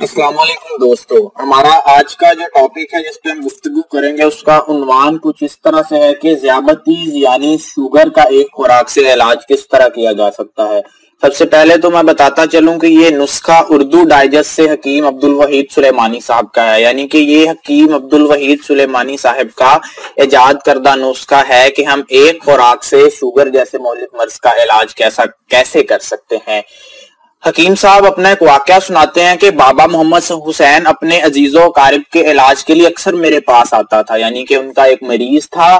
السلام علیکم دوستو، ہمارا آج کا جو ٹاپک ہے جس پہ ہم گفتگو کریں گے اس کا عنوان کچھ اس طرح سے ہے کہ ذیابطیس یعنی شوگر کا ایک خوراک سے علاج کس طرح کیا جا سکتا ہے۔ سب سے پہلے تو میں بتاتا چلوں کہ یہ نسخہ اردو ڈائجسٹ سے حکیم عبدالوحید سلیمانی صاحب کا ہے، یعنی کہ یہ حکیم عبدالوحید سلیمانی صاحب کا ایجاد کردہ نسخہ ہے کہ ہم ایک خوراک سے شوگر جیسے مہلک مرض کا علاج کیسے کر سکتے ہیں۔ حکیم صاحب اپنا ایک واقعہ سناتے ہیں کہ بابا محمد حسین اپنے عزیز و اقارب کے علاج کے لیے اکثر میرے پاس آتا تھا، یعنی کہ ان کا ایک مریض تھا،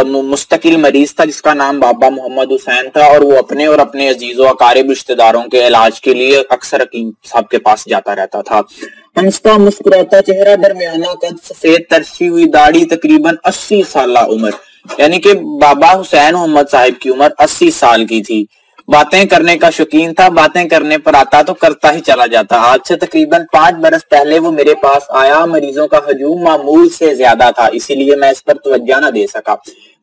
مستقل مریض تھا جس کا نام بابا محمد حسین تھا، اور وہ اپنے اور اپنے عزیز و اقارب رشتہ داروں کے علاج کے لیے اکثر حکیم صاحب کے پاس جاتا رہتا تھا۔ ہنستا مسکراتا چہرہ، درمیانہ قد، سفید ترسی ہوئی داڑھی، تقریباً 80 سالہ عمر، یعنی کہ بابا حسین محمد صاحب کی عمر 80 سال کی تھی۔ باتیں کرنے کا شوقین تھا، باتیں کرنے پر آتا تو کرتا ہی چلا جاتا۔ آج سے تقریباً 5 برس پہلے وہ میرے پاس آیا۔ مریضوں کا ہجوم معمول سے زیادہ تھا، اسی لیے میں اس پر توجہ نہ دے سکا۔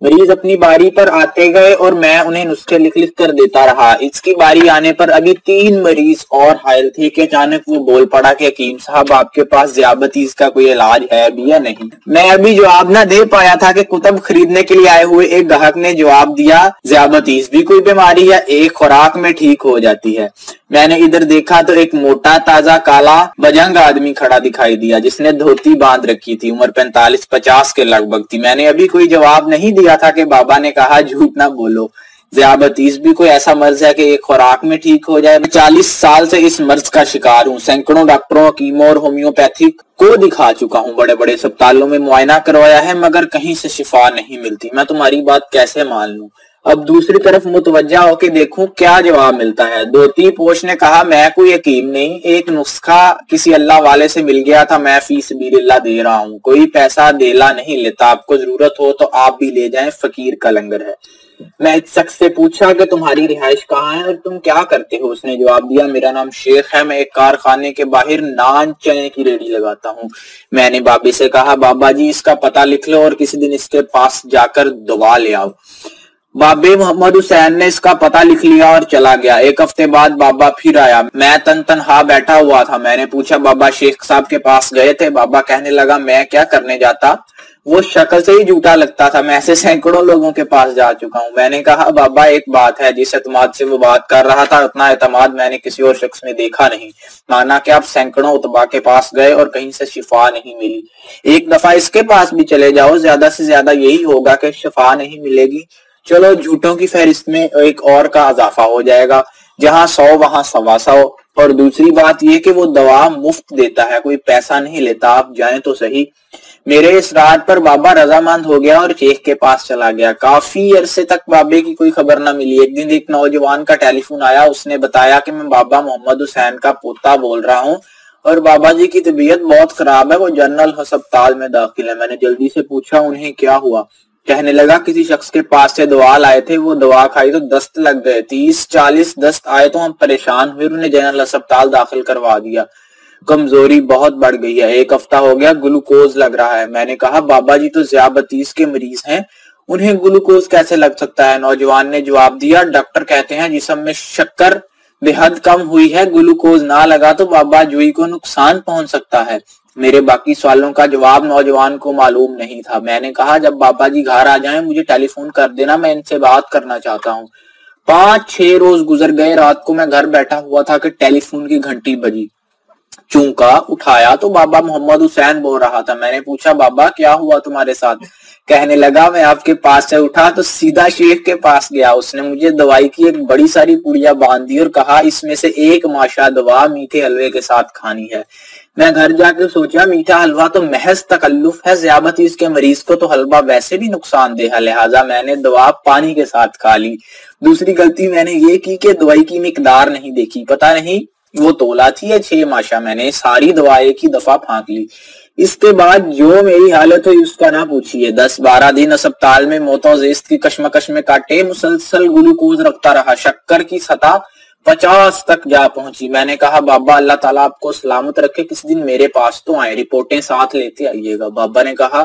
مریض اپنی باری پر آتے گئے اور میں انہیں نسخے لکھ کر دیتا رہا۔ اس کی باری آنے پر ابھی 3 مریض اور حائل تھے کہ اچانک وہ بول پڑا کہ حکیم صاحب آپ کے پاس ذیابطیس کا کوئی علاج ہے بھی یا نہیں۔ میں ابھی جواب نہ دے پایا تھا کہ کتب خریدنے کے لیے آئے ہوئے ایک گاہک نے جواب دیا، ذیابطیس بھی کوئی بیماری ہے، ایک خوراک میں ٹھیک ہو جاتی ہے۔ میں نے ادھر دیکھا تو ایک موٹا تازہ کالا بجنگ آدمی کھڑا دکھائی دیا جس نے دھوتی باندھ رکھی تھی، عمر 45-50 کے لگ بھگ تھی۔ میں نے ابھی کوئی جواب نہیں دیا تھا کہ بابا نے کہا جھوٹ نہ بولو، ذیابطیس بھی کوئی ایسا مرض ہے کہ ایک خوراک میں ٹھیک ہو جائے۔ میں 40 سال سے اس مرض کا شکار ہوں، سینکڑوں ڈاکٹروں، حکیموں اور ہومیوپیتھک کو دکھا چکا ہوں، بڑے بڑے اسپتالوں میں معائنہ کروایا ہے، مگر کہیں سے شفا نہیں ملتی۔ میں تمہاری بات کیسے مان لوں؟ اب دوسری طرف متوجہ ہو کے دیکھوں کیا جواب ملتا ہے۔ دھوتی پوش نے کہا، میں کوئی حکیم نہیں، ایک نسخہ کسی اللہ والے سے مل گیا تھا، میں فی سبیل اللہ دے رہا ہوں، کوئی پیسہ دیلا نہیں لیتا، آپ کو ضرورت ہو تو آپ بھی لے جائیں، فقیر کا لنگر ہے۔ میں اس شخص سے پوچھا کہ تمہاری رہائش کہاں ہے اور تم کیا کرتے ہو؟ اس نے جواب دیا، میرا نام شیخ ہے، میں ایک کارخانے کے باہر نان چنے کی ریڑھی لگاتا ہوں۔ میں نے بابے سے کہا، بابا جی اس کا پتہ لکھ لو اور کسی دن اس کے پاس جا کر دوا لے آؤ۔ بابے محمد حسین نے اس کا پتہ لکھ لیا اور چلا گیا۔ ایک ہفتے بعد بابا پھر آیا، میں تنہا بیٹھا ہوا تھا۔ میں نے پوچھا، بابا شیخ صاحب کے پاس گئے تھے؟ بابا کہنے لگا، میں کیا کرنے جاتا، وہ شکل سے ہی جھوٹا لگتا تھا، میں ایسے سینکڑوں لوگوں کے پاس جا چکا ہوں۔ میں نے کہا، بابا ایک بات ہے، جس اعتماد سے وہ بات کر رہا تھا اتنا اعتماد میں نے کسی اور شخص میں دیکھا نہیں، مانا کہ آپ سینکڑوں اتباع کے پاس گئے اور کہیں سے شفا نہیں ملی۔ ایک دفعہ اس کے پاس بھی چلے جاؤ، زیادہ سے زیادہ یہی ہوگا کہ شفا نہیں ملے گی، چلو جھوٹوں کی فہرست میں ایک اور کا اضافہ ہو جائے گا، جہاں 100 وہاں 125۔ اور دوسری بات یہ کہ وہ دوا مفت دیتا ہے، کوئی پیسہ نہیں لیتا، آپ جائیں تو صحیح۔ میرے اصرار پر بابا رضامند ہو گیا اور شیخ کے پاس چلا گیا۔ کافی عرصے تک بابے کی کوئی خبر نہ ملی۔ ایک دن ایک نوجوان کا ٹیلی فون آیا، اس نے بتایا کہ میں بابا محمد حسین کا پوتا بول رہا ہوں اور بابا جی کی طبیعت بہت خراب ہے، وہ جنرل ہسپتال میں داخل ہے۔ میں نے جلدی سے پوچھا، انہیں کیا ہوا؟ کہنے لگا، کسی شخص کے پاس سے دوا لائے تھے، وہ دوا کھائی تو دست لگ گئے، 30-40 دست آئے تو ہم پریشان ہوئے، انہیں جنرل ہسپتال داخل کروا دیا، کمزوری بہت بڑھ گئی ہے، 1 ہفتہ ہو گیا، گلوکوز لگ رہا ہے۔ میں نے کہا، بابا جی تو ذیابطیس کے مریض ہیں، انہیں گلوکوز کیسے لگ سکتا ہے؟ نوجوان نے جواب دیا، ڈاکٹر کہتے ہیں جسم میں شکر بے حد کم ہوئی ہے، گلوکوز نہ لگا تو بابا جوئی کو نقصان پہنچ سکتا ہے۔ میرے باقی سوالوں کا جواب نوجوان کو معلوم نہیں تھا۔ میں نے کہا، جب بابا جی گھر آ جائیں مجھے ٹیلی فون کر دینا، میں ان سے بات کرنا چاہتا ہوں۔ 5-6 روز گزر گئے، رات کو میں گھر بیٹھا ہوا تھا کہ ٹیلی فون کی گھنٹی بجی، چونکا، اٹھایا تو بابا محمد حسین بول رہا تھا۔ میں نے پوچھا، بابا کیا ہوا تمہارے ساتھ؟ کہنے لگا، میں آپ کے پاس سے اٹھا تو سیدھا شیخ کے پاس گیا، اس نے مجھے دوائی کی ایک بڑی ساری پوڑیاں باندھ دی اور کہا، اس میں سے ایک ماشا دوا میٹھے حلوے کے ساتھ کھانی ہے۔ میں گھر جا کے سوچا، میٹھا حلوہ تو محض تکلف ہے، ذیابطیس کے مریض کو تو حلوہ ویسے بھی نقصان دہ ہے، لہٰذا میں نے دوا پانی کے ساتھ کھا لی۔ دوسری غلطی میں نے یہ کی کہ دوائی کی مقدار نہیں دیکھی، پتہ نہیں وہ تولا تھی یا 6 ماشا، میں نے ساری دوا ایک ہی دفعہ پھانک لی۔ اس کے بعد جو میری حالت ہوئی اس کا نہ پوچھیے، 10-12 دن اسپتال میں موت و زیست کی کشمکش میں کاٹے، مسلسل گلوکوز رکھتا رہا، شکر کی سطح 50 تک جا پہنچی۔ میں نے کہا، بابا اللہ تعالیٰ آپ کو سلامت رکھے، کسی دن میرے پاس تو آئے، رپورٹیں ساتھ لیتے آئیے گا۔ بابا نے کہا،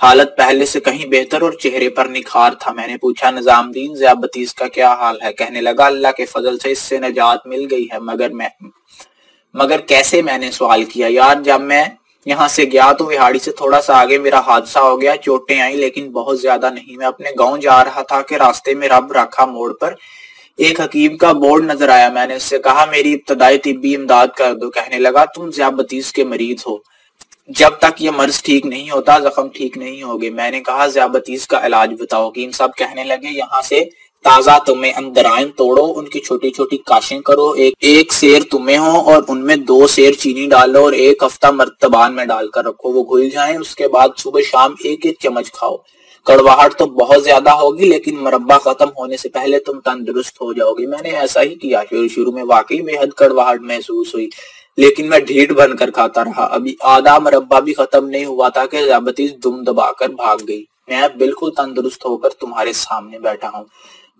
حالت پہلے سے کہیں بہتر اور چہرے پر نکھار تھا۔ میں نے پوچھا نظام الدین ذیابطیس کا کیا حال ہے؟ کہنے لگا اللہ کے فضل سے اس سے نجات مل گئی ہے، مگر کیسے؟ میں نے سوال کیا۔ یار جب میں یہاں سے گیا تو وہاڑی سے تھوڑا سا آگے میرا حادثہ ہو گیا، چوٹیں آئیں لیکن بہت زیادہ نہیں۔ میں اپنے گاؤں جا رہا تھا کہ راستے میں رب رکھا موڑ پر ایک حکیم کا بورڈ نظر آیا۔ میں نے اس سے کہا میری ابتدائی طبی امداد کر دو۔ کہنے لگا تم ذیابطیس کے مریض ہو، جب تک یہ مرض ٹھیک نہیں ہوتا زخم ٹھیک نہیں ہوگے۔ میں نے کہا ذیابطیس کا علاج بتاؤ۔ حکیم صاحب کہنے لگے یہاں سے تازہ تمہیں اندرائن توڑو، ان کی چھوٹی چھوٹی کاشیں کرو، ایک سیر تمہیں ہو اور ان میں 2 سیر چینی ڈالو اور 1 ہفتہ مرتبان میں ڈال کر رکھو، وہ گھل جائیں، اس کے بعد صبح شام 1 چمچ کھاؤ۔ کڑواہٹ تو بہت زیادہ ہوگی لیکن مربع ختم ہونے سے پہلے تم تندرست ہو جاؤ گی۔ میں نے ایسا ہی کیا۔ شروع میں واقعی بے حد کڑواہٹ محسوس ہوئی لیکن میں ڈھیٹ بن کر کھاتا رہا۔ ابھی آدھا مربع بھی ختم نہیں ہوا تھا کہ ذیابطیس دم دبا کر بھاگ گئی۔ میں بالکل تندرست ہو کر تمہارے سامنے بیٹھا ہوں۔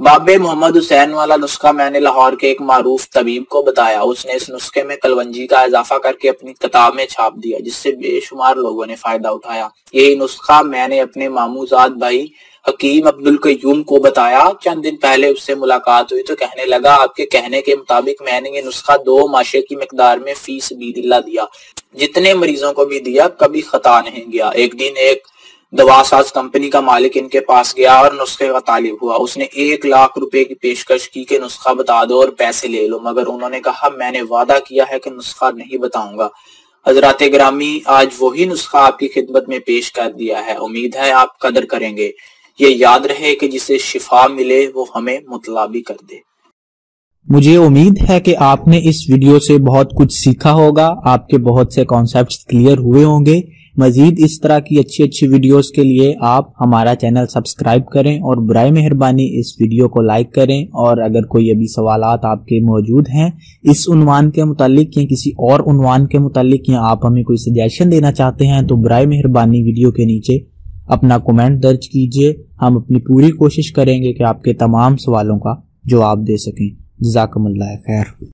بابے محمد حسین والا نسخہ میں نے لاہور کے ایک معروف طبیب کو بتایا، اس نے اس نسخے میں کلونجی کا اضافہ کر کے اپنی کتاب میں چھاپ دیا جس سے بے شمار لوگوں نے فائدہ اٹھایا۔ یہی نسخہ میں نے اپنے ماموزاد بھائی حکیم عبدالقیوم کو بتایا۔ چند دن پہلے اس سے ملاقات ہوئی تو کہنے لگا آپ کے کہنے کے مطابق میں نے یہ نسخہ 2 ماشے کی مقدار میں فی سبیل اللہ دیا، جتنے مریضوں کو بھی دیا کبھی خطا نہیں گیا۔ ایک دن ایک دوا ساز کمپنی کا مالک ان کے پاس گیا اور نسخے کا طالب ہوا۔ اس نے 1 لاکھ روپے کی پیشکش کی کہ نسخہ بتا دو اور پیسے لے لو، مگر انہوں نے کہا میں نے وعدہ کیا ہے کہ نسخہ نہیں بتاؤں گا۔ حضرات گرامی، آج وہی نسخہ آپ کی خدمت میں پیش کر دیا ہے، امید ہے آپ قدر کریں گے۔ یہ یاد رہے کہ جسے شفا ملے وہ ہمیں مطلع بھی کر دے۔ مجھے امید ہے کہ آپ نے اس ویڈیو سے بہت کچھ سیکھا ہوگا، آپ کے بہت سے کانسیپٹس کلیئر ہوئے ہوں گے۔ مزید اس طرح کی اچھی ویڈیوز کے لیے آپ ہمارا چینل سبسکرائب کریں اور برائے مہربانی اس ویڈیو کو لائک کریں، اور اگر کوئی ابھی سوالات آپ کے موجود ہیں اس عنوان کے متعلق یا کسی اور عنوان کے متعلق، یا آپ ہمیں کوئی سجیشن دینا چاہتے ہیں تو برائے مہربانی ویڈیو کے نیچے اپنا کومنٹ درج کیجئے۔ ہم اپنی پوری کوشش کریں گے کہ آپ کے تمام سوالوں کا جواب دے سکیں۔ جزاکم اللہ خیر۔